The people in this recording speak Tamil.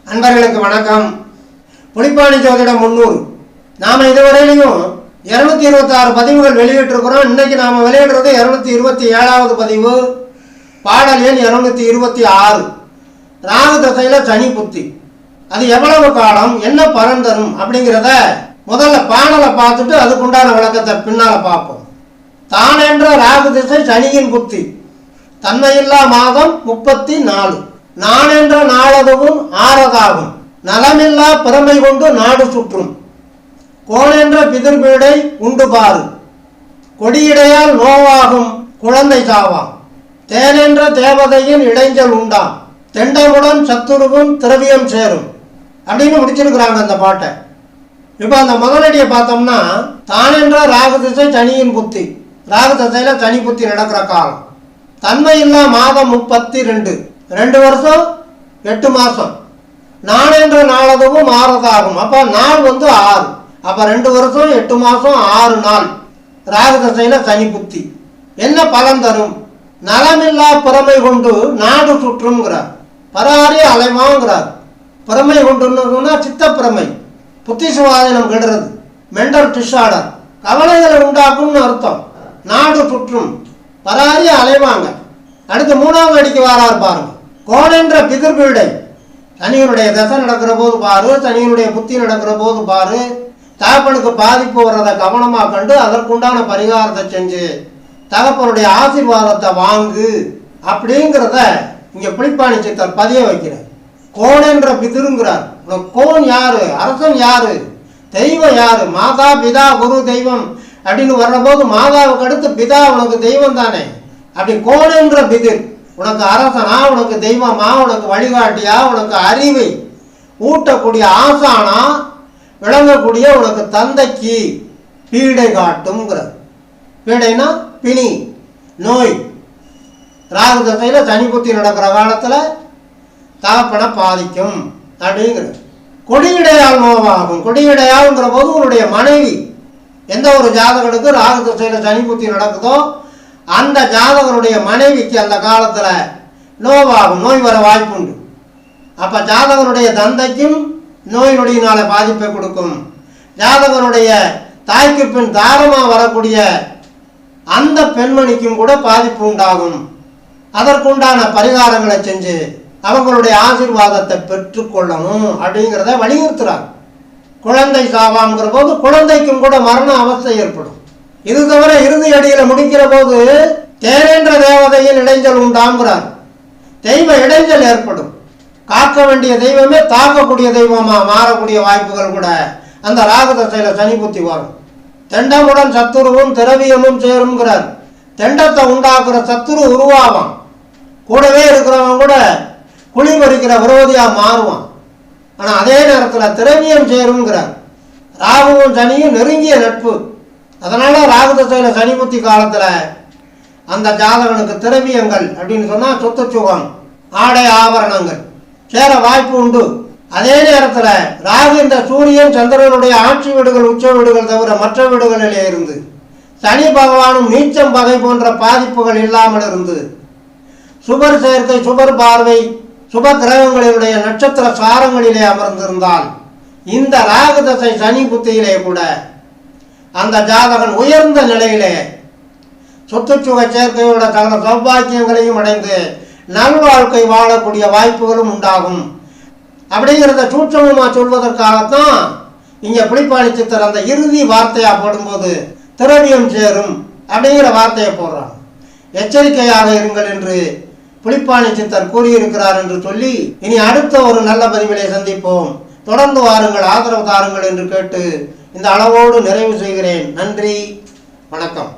அன்பர்களுக்கு வணக்கம். புலிப்பாணி ஜோதிடம் 300 நாம் இதுவரையிலையும் 226 பதிவுகள் வெளியிட்டிருக்கிறோம். இன்னைக்கு நாம் வெளியிடுறது 227வது பதிவு. பாடல் எண் 226. ராகு தசையில் சனி புத்தி, அது எவ்வளவு காலம், என்ன பலன் தரும் அப்படிங்கிறத முதல்ல பாடலை பார்த்துட்டு அதுக்குண்டான விளக்கத்தை பின்னால் பார்ப்போம். தானென்ற ராகு திசை சனியின் புத்தி, தன்மையில்லா மாதம் 34, நானென்ற நாளதுவும் ஆறதாகும், நலமில்லா பிறமை கொண்டு நாடு சுற்றும், கோணென்ற பிதிர்பீடை உண்டு பாரு, கொடியிடையால் நோவாகும் குழந்தை சாவாம், தேனென்ற தேவதையின் இடைஞ்சல் உண்டாம், தெண்டமுடன் சத்துருவும் திரவியம் சேரும் அப்படின்னு முடிச்சிருக்கிறாங்க அந்த பாட்டை. இப்போ அந்த முதலடியை பார்த்தோம்னா, தானென்ற ராகு திசை சனியின் புத்தி, ராகு திசையில சனி புத்தி நடக்கிற காலம், தன்மையில்லா மாதம் 32, 2 வருஷம் 8 மாதம், நானென்ற நாளதுவும் ஆறதாகும், அப்போ நாள் 6, அப்போ 2 வருஷம் 8 மாதம் 6 நாள் ராகு தசையில சனி புத்தி. என்ன பலன் தரும்? நலமில்லா பிறமை கொண்டு நாடு சுற்றும்ங்கிறார், பராரி அலைவாங்கிறார். பிறமை கொண்டுன்னா சித்தப்பிரமை, புத்தி சுவாதீனம் கெடுறது, மென்டல் டிஸார்டர், கவலைகளை உண்டாக்கும்னு அர்த்தம். நாடு சுற்றும், பராரி அலைவாங்க. அடுத்து 3வது அடிக்கு வாரார் பாருங்க. கோணென்ற பிதிர்பீடை, சனியனுடைய தசை நடக்கிற போது பாரு, சனியனுடைய புத்தி நடக்கிற போது பாரு, தகப்பனுக்கு பாதிப்பு வர்றதை கவனமாக கண்டு அதற்குண்டான பரிகாரத்தை செஞ்சு தகப்பனுடைய ஆசீர்வாதத்தை வாங்கு அப்படிங்கிறத இங்கே புலிப்பாணி சித்தர் பதிய வைக்கிறார். கோணென்ற பிதிருங்கிறார். கோன் யாரு? அரசன் யாரு? தெய்வம் யாரு? மாதா பிதா குரு தெய்வம் அப்படின்னு வர்ற போது மாதாவுக்கு அடுத்து பிதா உனக்கு தெய்வம் தானே. அப்படி கோணென்ற பிதிர், உனக்கு அரசனா, உனக்கு தெய்வமா, உனக்கு வழிகாட்டியா, உனக்கு அறிவை ஊட்டக்கூடிய ஆசானா விளங்கக்கூடிய உனக்கு தந்தைக்கு பீடை காட்டும்ங்கிறார். பீடைனா பிணி, நோய். ராகு தசையில் சனி புத்தி நடக்கிற காலத்தில் தகப்பனை பாதிக்கும் அப்படிங்கிறது. கொடியிடையால் நோவாகும், கொடியிடையாளுங்கிற போது உன்னுடைய மனைவி, எந்த ஒரு ஜாதகனுக்கு ராகு தசையில் சனி புத்தி நடக்குதோ அந்த ஜாதகனுடைய மனைவிக்கு அந்த காலத்தில் நோவாகும், நோய் வர வாய்ப்பு உண்டு. அப்போ ஜாதகனுடைய தந்தைக்கும் நோய் நொடியினால பாதிப்பை கொடுக்கும். ஜாதகனுடைய தாய்க்கு பின் தாரமாக வரக்கூடிய அந்த பெண்மணிக்கும் கூட பாதிப்பு உண்டாகும். அதற்குண்டான பரிகாரங்களை செஞ்சு அவங்களுடைய ஆசீர்வாதத்தை பெற்றுக்கொள்ளணும் அப்படிங்கிறத வலியுறுத்துறாங்க. குழந்தை சாவாம்ங்கிற போது குழந்தைக்கும் கூட மரண அவஸ்தை ஏற்படும். இது தவிர இறுதி அடியில் முடிக்கிற போது தேனென்ற தேவதையின் இடைஞ்சல் உண்டாங்கிறார். தெய்வ இடைஞ்சல் ஏற்படும். காக்க வேண்டிய தெய்வமே தாக்கக்கூடிய தெய்வமா மாறக்கூடிய வாய்ப்புகள் கூட அந்த ராகு தசையில சனி புத்தி வரும். தெண்டமுடன் சத்துருவும் திரவியமும் சேருங்கிறார். தெண்டத்தை உண்டாக்குற சத்துரு உருவாவான், கூடவே இருக்கிறவன் கூட குழி பறிக்கிற விரோதியா மாறுவான். ஆனால் அதே நேரத்தில் திரவியம் சேருங்கிறார். ராகுவும் சனியும் நெருங்கிய நட்பு. அதனால ராகு தசையில சனி புத்தி காலத்தில் அந்த ஜாதகனுக்கு திரவியங்கள் அப்படின்னு சொன்னால் சொத்து சுகம், ஆடை ஆபரணங்கள் சேர வாய்ப்பு உண்டு. அதே நேரத்தில் ராகு இந்த சூரியன் சந்திரனுடைய ஆட்சி வீடுகள் உச்ச வீடுகள் தவிர மற்ற வீடுகளிலே இருந்து சனி பகவானும் நீச்சம் பகை போன்ற பாதிப்புகள் இல்லாமல் இருந்து சுபர் சேர்க்கை, சுபர் பார்வை, சுப கிரகங்களினுடைய நட்சத்திர சாரங்களிலே அமர்ந்திருந்தால் இந்த ராகு தசை சனி புத்தியிலே கூட அந்த ஜாதகன் உயர்ந்த நிலையிலே சொத்துச்சுக சேர்க்கையோட சகல சௌபாக்கியங்களையும் அடைந்து நல்வாழ்க்கை வாழக்கூடிய வாய்ப்புகளும் உண்டாகும். அப்படிங்கிறத சூட்சமமாக சொல்வதற்காகத்தான் இங்கே புலிப்பாணி சித்தர் அந்த இறுதி வார்த்தையாக போடும்போது திரவியம் சேரும் அப்படிங்கிற வார்த்தையை போடுறாங்க. எச்சரிக்கையாக இருங்கள் என்று புலிப்பாணி சித்தர் கூறியிருக்கிறார் என்று சொல்லி இனி அடுத்த ஒரு நல்ல பதிவிலே சந்திப்போம். தொடர்ந்து வாருங்கள், ஆதரவு தாருங்கள் என்று கேட்டு இந்த அளவோடு நிறைவு செய்கிறேன். நன்றி, வணக்கம்.